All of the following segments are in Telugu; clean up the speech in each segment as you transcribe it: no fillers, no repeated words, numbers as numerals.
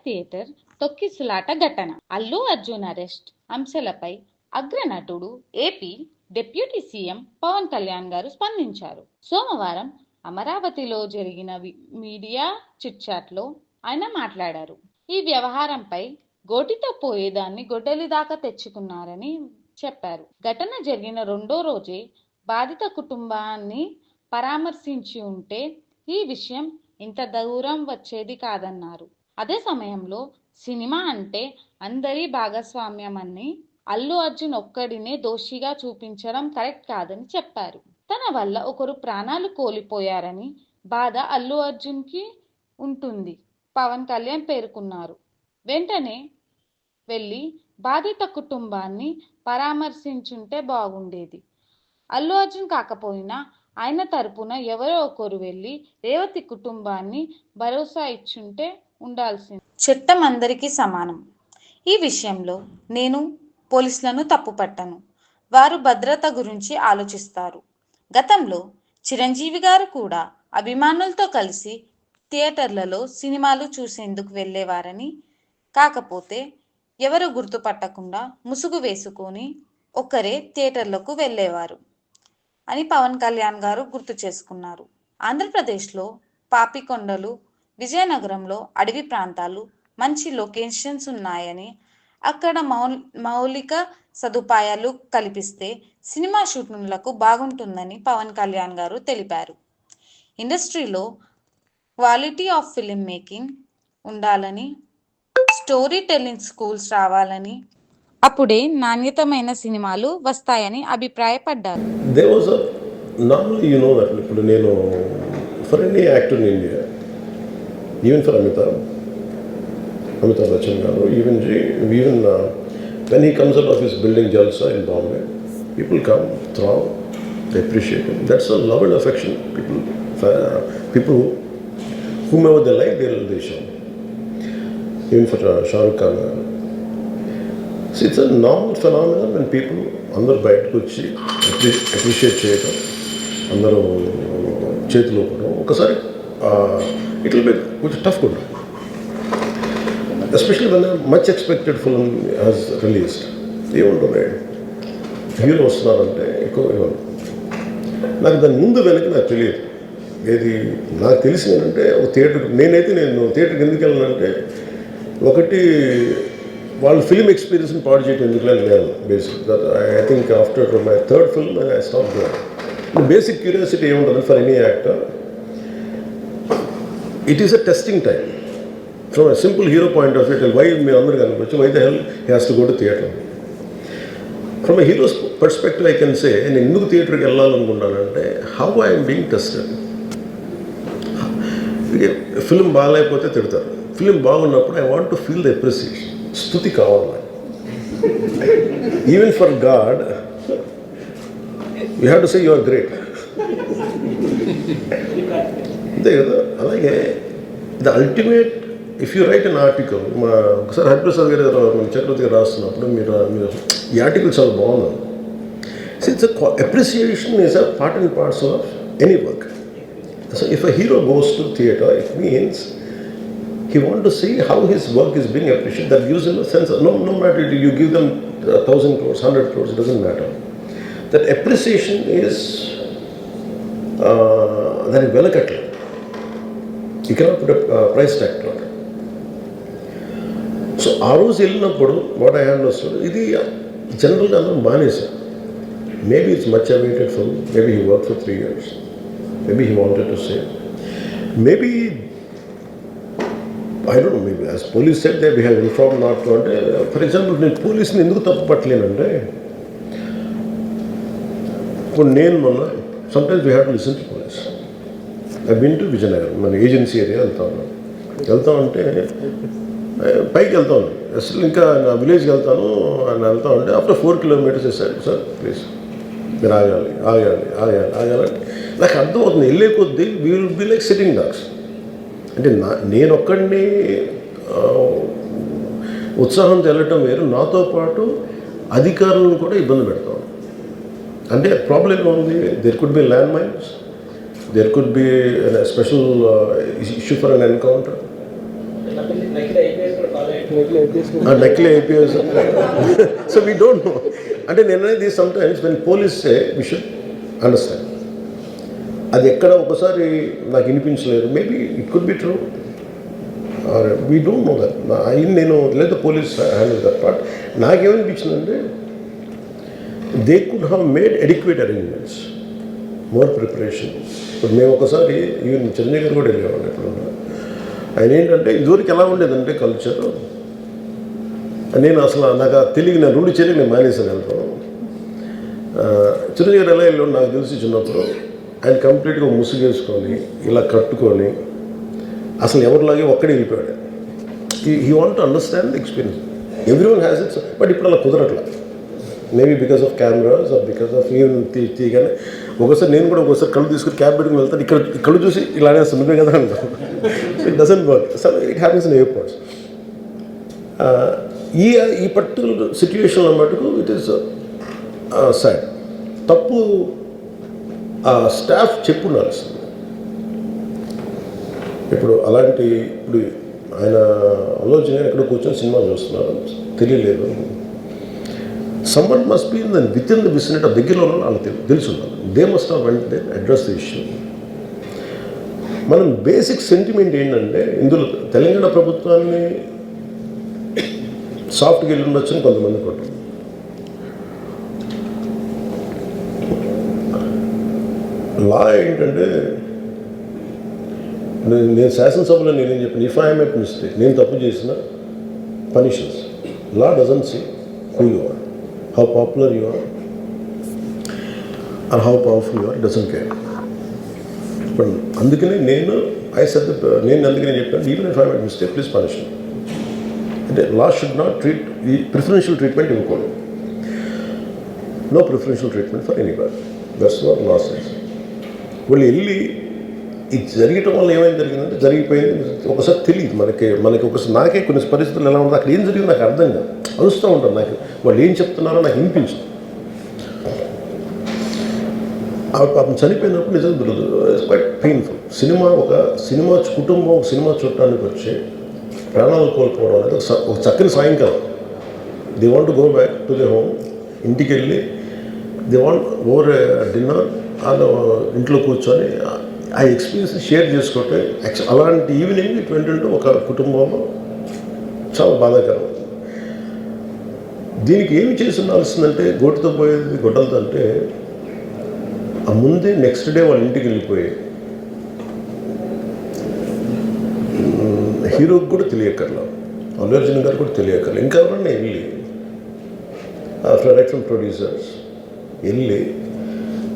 థియేటర్ తొక్కిసలాట ఘటన, అల్లు అర్జున్ అరెస్ట్ అంశాలపై అగ్రనటుడు AP deputy CM Pawan Kalyan గారు స్పందించారు. సోమవారం అమరావతిలో జరిగిన మీడియా చిట్చాట్లో ఆయన మాట్లాడారు. ఈ వ్యవహారంపై గోటితో పోయేదాన్ని గొడ్డలి దాకా తెచ్చుకున్నారని చెప్పారు. ఘటన జరిగిన రెండో రోజే బాధిత కుటుంబాన్ని పరామర్శించి ఉంటే ఈ విషయం ఇంత దూరం వచ్చేది కాదన్నారు. అదే సమయంలో సినిమా అంటే అందరి భాగస్వామ్యమని, అల్లు అర్జున్ ఒక్కడినే దోషిగా చూపించడం కరెక్ట్ కాదని చెప్పారు. తన వల్ల ఒకరు ప్రాణాలు కోల్పోయారని బాధ అల్లు అర్జున్కి ఉంటుంది పవన్ కళ్యాణ్ పేర్కొన్నారు. వెంటనే వెళ్ళి బాధిత కుటుంబాన్ని పరామర్శించుంటే బాగుండేది. అల్లు అర్జున్ కాకపోయినా ఆయన తరపున ఎవరో ఒకరు వెళ్ళి రేవతి కుటుంబాన్ని భరోసా ఇచ్చుంటే ఉండాల్సింది. చట్టం అందరికీ సమానం. ఈ విషయంలో నేను పోలీసులను తప్పుపట్టను. వారు భద్రత గురించి ఆలోచిస్తారు. గతంలో చిరంజీవి గారు కూడా అభిమానులతో కలిసి థియేటర్లలో సినిమాలు చూసేందుకు వెళ్ళేవారని, కాకపోతే ఎవరు గుర్తుపట్టకుండా ముసుగు వేసుకొని ఒక్కరే థియేటర్లకు వెళ్ళేవారు అని పవన్ కళ్యాణ్ గారు గుర్తు చేసుకున్నారు. ఆంధ్రప్రదేశ్లో పాపికొండలు, విజయనగరంలో అడవి ప్రాంతాలు మంచి లొకేషన్స్ ఉన్నాయని, అక్కడ మౌలిక సదుపాయాలు కల్పిస్తే సినిమా షూటింగ్లకు బాగుంటుందని పవన్ కళ్యాణ్ గారు తెలిపారు. ఇండస్ట్రీలో క్వాలిటీ ఆఫ్ ఫిల్మ్ మేకింగ్ ఉండాలని, స్టోరీ టెల్లింగ్ స్కూల్స్ రావాలని, అప్పుడే నాణ్యతమైన సినిమాలు వస్తాయని అభిప్రాయపడ్డారు. Normally, you know that for any actor in India, even for Amitabh Bachchan, even when he comes out of his building Jalsa in Bombay, people come, throng, they appreciate him. That's a love and affection. People whomever they like, they show. Even for Shah Rukh Khan. So it's a normal phenomenon when people అందరూ బయటకు వచ్చి అప్రిషియేట్ చేయడం, అందరూ చేతిలో ఒకసారి ఇట్ విల్ బి కొంచెం టఫ్ కూడా, especially when much expected film has released. ఏముంటుంది, హీరో వస్తున్నారంటే ఎక్కువ నాకు దాని ముందు వెనక నాకు తెలియదు. ఏది నాకు తెలిసింది ఏంటంటే ఒక థియేటర్, నేను థియేటర్కి ఎందుకు వెళ్ళానంటే, ఒకటి వాళ్ళు ఫిల్మ్ ఎక్స్పీరియన్స్ని పాడు చేయడం ఎందుకులని నేను basic. I think after my third film I stop doing. Basic curiosity ఏముంటుంది for any actor, it is a testing time. From a simple hero point of view, why మీరు అందరూ కనిపించు, why the hell he has to go to theatre. From a hero's perspective I can say, నేను ఎందుకు థియేటర్కి వెళ్ళాలనుకుంటానంటే, how I'm being tested. Film బాగాలేకపోతే తిడతారు, ఫిల్మ్ బాగున్నప్పుడు I want to feel the appreciation. స్తుతి కావాలి. Even for god you have to say you are great. అంతే కదా. అలాగే the ultimate, if you write an article, ఒకసారి హరిప్రసాద్ గారు చక్రవర్తి గారు రాస్తున్నప్పుడు మీరు ఈ ఆర్టికల్ చాలా బాగుంది. So it's appreciation is a part and parcel of any work. So if a hero goes to theatre, it means he wants to see how his work is being appreciated. That gives him a sense of, no matter you give them 1,000 crores, 100 crores, it doesn't matter. That appreciation is that is velakatla. You cannot put a price tag to it. So ఆ రోజు వెళ్ళినప్పుడు వాట్ ఐ అండర్స్టూడ్, ఇది జనరల్గా అందరూ మానేశారు. Maybe it's much awaited film, maybe he work for 3 years, maybe he wanted to say, maybe I don't know, maybe as police said they have informed not to. అంటే ఫర్ ఎగ్జాంపుల్ నేను పోలీసుని ఎందుకు తప్పు పట్టలేనంటే, ఇప్పుడు నేను మొన్న sometimes we have to listen to police. I been to Vizianagaram, మన ఏజెన్సీ ఏరియా వెళ్తా ఉంటే పైకి వెళ్తా ఉన్నాను, అసలు ఇంకా నా విలేజ్కి వెళ్తాను అని వెళ్తా ఉంటే ఆఫ్టర్ 4 kilometers వేసాడు, సార్ ప్లీజ్ మీరు ఆగాలి. నాకు అర్థమవుతుంది, వెళ్ళే కొద్దీ we will be like sitting dogs. అంటే నేను ఒక్కడిని ఉత్సాహంతో వెళ్ళటం వేరు, నాతో పాటు అధికారులను కూడా ఇబ్బంది పెడతాం. అంటే ప్రాబ్లం ఉంది, there could be land mines, there could be special issue for an encounter. నకిలీ IPS. So we don't know. అంటే నేను అనేది sometimes when police say we should understand. అది ఎక్కడ ఒకసారి నాకు వినిపించలేదు, maybe it could be true, we don't know that. నేను లేదా పోలీస్ హ్యాండిల్ దట్ పార్ట్. నాకేమనిపించిందంటే they could have made adequate arrangements, more preparation. ఇప్పుడు మేము ఒకసారి ఈవెన్ చిరంజీవి గారు కూడా వెళ్ళేవాళ్ళు ఎప్పుడన్నా. ఆయన ఏంటంటే ఇదివరకు ఎలా ఉండేదంటే కల్చర్, నేను అసలు నాకు తెలియదు, నేను 2 చర్యలు నేను మానేసాను వెళ్తాను. చిరంజీవి గారు ఎలా వెళ్ళాడు నాకు తెలిసి చిన్నప్పుడు, ఆయన కంప్లీట్గా ముసుగేసుకొని ఇలా కట్టుకొని అసలు ఎవరిలాగే ఒక్కడే వెళ్ళిపోయాడు. He want to understand the experience. Every one has its, but ఇప్పుడు అలా కుదరట్లా. Maybe because of cameras or because of even తీయగానే ఒకసారి నేను కూడా ఒకసారి కళ్ళు తీసుకుని క్యాబ్ పెట్టుకుని వెళ్తాను, ఇక్కడ కళ్ళు చూసి ఇలానే సున్నమే కదా అంటాను. It doesn't work. So it happens in airports. ఈ పర్టికులర్ సిచ్యువేషన్లో మటుకు ఇట్ ఈస్ సాడ్. తప్పు స్టాఫ్ చెప్పుండాల్సింది. ఇప్పుడు అలాంటి ఇప్పుడు ఆయన ఆలోచన ఎక్కడ కూర్చొని సినిమా చూస్తున్నారు తెలియలేదు. Someone must be in with in the vicinity దగ్గరలో వాళ్ళకి తెలిసి ఉండాలి. They must have went they address the issue. మనం బేసిక్ సెంటిమెంట్ ఏంటంటే ఇందులో తెలంగాణ ప్రభుత్వాన్ని సాఫ్ట్గా వెళ్ళి ఉండొచ్చని కొంతమంది కొట్టారు. లా ఏంటంటే నేను శాసనసభలో నేనేం చెప్పాను, ఇఫ్ ఐ మేక్ మిస్టేక్, నేను తప్పు చేసిన punishments. Law doesn't see who you are, how popular you are or how powerful you are, doesn't care. ఇప్పుడు అందుకనే నేను అందుకనే చెప్పాను, even if I make mistake please punish me. అంటే లా షుడ్ నాట్ ట్రీట్ ఈ ప్రిఫరెన్షియల్ ట్రీట్మెంట్ ఇవ్వకూడదు. No preferential treatment for anybody. That's what law says. వాళ్ళు వెళ్ళి ఇది జరగటం వల్ల ఏమైనా జరిగిందంటే జరిగిపోయింది. ఒకసారి తెలియదు మనకి ఒకసారి నాకే కొన్ని పరిస్థితులు ఎలా ఉందో అక్కడ ఏం జరిగింది నాకు అర్థం కాదు, అరుస్తూ ఉంటాను. నాకు వాళ్ళు ఏం చెప్తున్నారో నాకు వినిపించదు. పాపం చనిపోయినప్పుడు నిజంగా దొరకదు. It's quite painful. సినిమా కుటుంబం ఒక సినిమా చూడటానికి వచ్చి ప్రాణాలు కోల్పోవడం అనేది ఒక చక్కని సాయంకాలం. They want to go back to the home. ఇంటికి వెళ్ళి దే వాంట్ ఓవర్ డిన్నర్ వాళ్ళు ఇంట్లో కూర్చొని ఆ ఎక్స్పీరియన్స్ షేర్ చేసుకుంటే అలాంటి ఈవినింగ్ ఇటు ఏంటంటే ఒక కుటుంబంలో చాలా బాధాకరం. దీనికి ఏమి చేసి ఉండాల్సిందంటే గోటుతో పోయేది గొడ్డలతో అంటే ఆ ముందే నెక్స్ట్ డే వాళ్ళ ఇంటికి వెళ్ళిపోయి హీరోకి కూడా తెలియక్కర్లా, అల్లు అర్జున్ గారు కూడా తెలియక్కర్లా, ఇంకా ఎవరన్నా వెళ్ళి రైట్ ఫ్రమ్ ప్రొడ్యూసర్స్ వెళ్ళి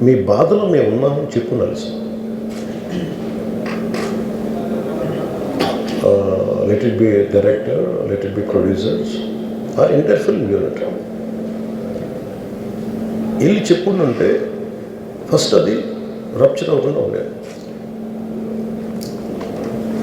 మీ బాధలో మేము ఉన్నామని చెప్పుకోవాల్సింది. Let it be director, let it be producers, ఆ ఎంటైర్ ఫిల్మ్ యూనిట్ వెళ్ళి చెప్పుకుంటుంటే ఫస్ట్ అది రప్చర్ అవ్వకుండా ఉండేది.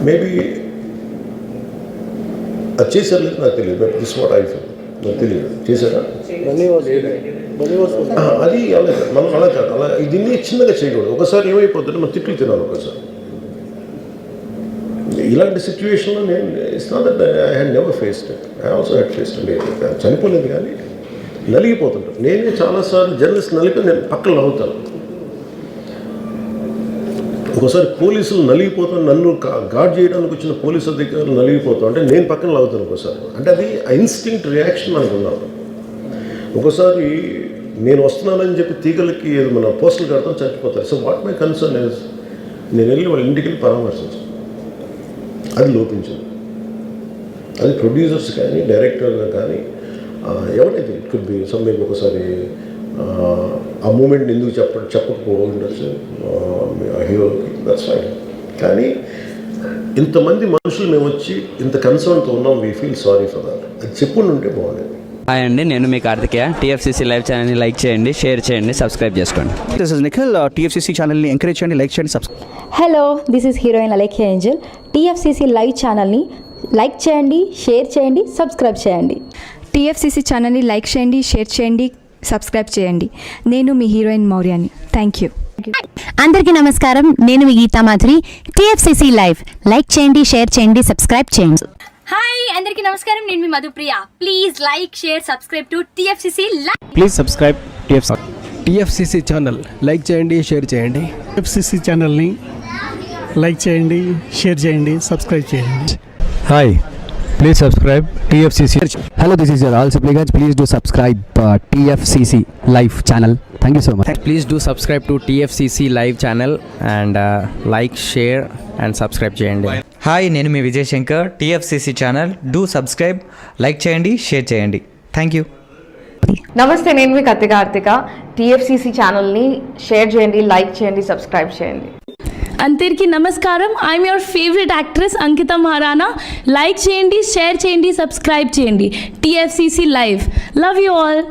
మేబీ అది చేశారు లేదు నాకు తెలియదు, but this what I feel. నాకు తెలియదు చేశారా అది అలా మనం అలా కాదు. అలా దీన్ని చిన్నగా చేయకూడదు. ఒకసారి ఏమైపోతుంటే మనం తిట్లు తినాలి. ఒకసారి ఇలాంటి సిచ్యువేషన్లో నేను it's not that I had never faced it. I also had faced it. చనిపోలేదు కానీ నలిగిపోతుంటాను. నేనే చాలాసార్లు జర్నలిస్ట్ నలిపి నేను పక్కన నవ్వుతాను. ఒకసారి పోలీసులు నలిగిపోతాను, నన్ను గార్డ్ చేయడానికి వచ్చిన పోలీసు అధికారులు నలిగిపోతాం అంటే నేను పక్కన లాగుతాను ఒకసారి. అంటే అది ఇన్స్టింక్ట్ రియాక్షన్ మనకు ఉన్నాను. ఒకసారి నేను వస్తున్నానని చెప్పి తీగలకి ఏదో మన పోస్టులు కడతాం, చచ్చిపోతారు. So what my concern is నేను వెళ్ళి వాళ్ళ ఇంటికి వెళ్ళి పరామర్శించాను. అది లోపించింది. అది ప్రొడ్యూసర్స్ కానీ డైరెక్టర్ కానీ ఎవరైతే it could be some maybe ఒకసారి ఆ మూమెంట్ ఎందుకు చెప్పకపోవచ్చు హీరోకి, దట్స్ ఫైన్. కానీ ఇంతమంది మనుషులు మేము వచ్చి ఇంత కన్సర్న్తో ఉన్నాం, we feel sorry for that. అది చెప్పుండి ఉంటే బాగుండేది. హాయ్ అండి, నేను మీ కార్తికేయ. టీఎఫ్సీసీ లైవ్ ఛానల్ని లైక్ చేయండి, షేర్ చేయండి, సబ్స్క్రైబ్ చేసుకోండి. This is Nikhil. టీఎఫ్సీసీ ఛానల్ని ఎంకరేజ్ చేయండి, లైక్ చేయండి, subscribe. Hello, this is heroine Alekhya Angel. TFCC live ఛానల్ని లైక్ చేయండి, షేర్ చేయండి, సబ్స్క్రైబ్ చేయండి. టీఎఫ్సీసీ ఛానల్ని లైక్ చేయండి, షేర్ చేయండి, సబ్స్క్రైబ్ చేయండి. నేను మీ హీరోయిన్ మౌర్యాని. Thank you. అందరికీ నమస్కారం, నేను మీ Gita Madhuri. TFCC live like చేయండి, షేర్ చేయండి, సబ్స్క్రైబ్ చేయండి. హాయ్ అందరికీ నమస్కారం, నేను మీ Madhupriya. Please like, share, subscribe to TFCC live. Please subscribe TFCC channel. Like చేయండి, షేర్ చేయండి. టిఎఫ్సిసి ఛానల్ని లైక్ చేయండి, షేర్ చేయండి, సబ్స్క్రైబ్ చేయండి. Hi, please subscribe TFCC. Hello, this is your Rahul Sipligunj. Please do subscribe TFCC live channel. Thank you so much. Please do subscribe to TFCC live channel and like, share and subscribe చేయండి. హాయ్, నేను మీ Vijay Shankar. TFCC channel do subscribe, like చేయండి, షేర్ చేయండి. Thank you. నమస్తే, నేను మీ కత్తి కార్తిక. TFCC ఛానల్ని షేర్ చేయండి, లైక్ చేయండి, సబ్స్క్రైబ్ చేయండి. అందరికీ నమస్కారం. I'm your favourite actress Ankita Maharana. Like చేయండి, షేర్ చేయండి, సబ్స్క్రైబ్ చేయండి. TFCC live. Love you all.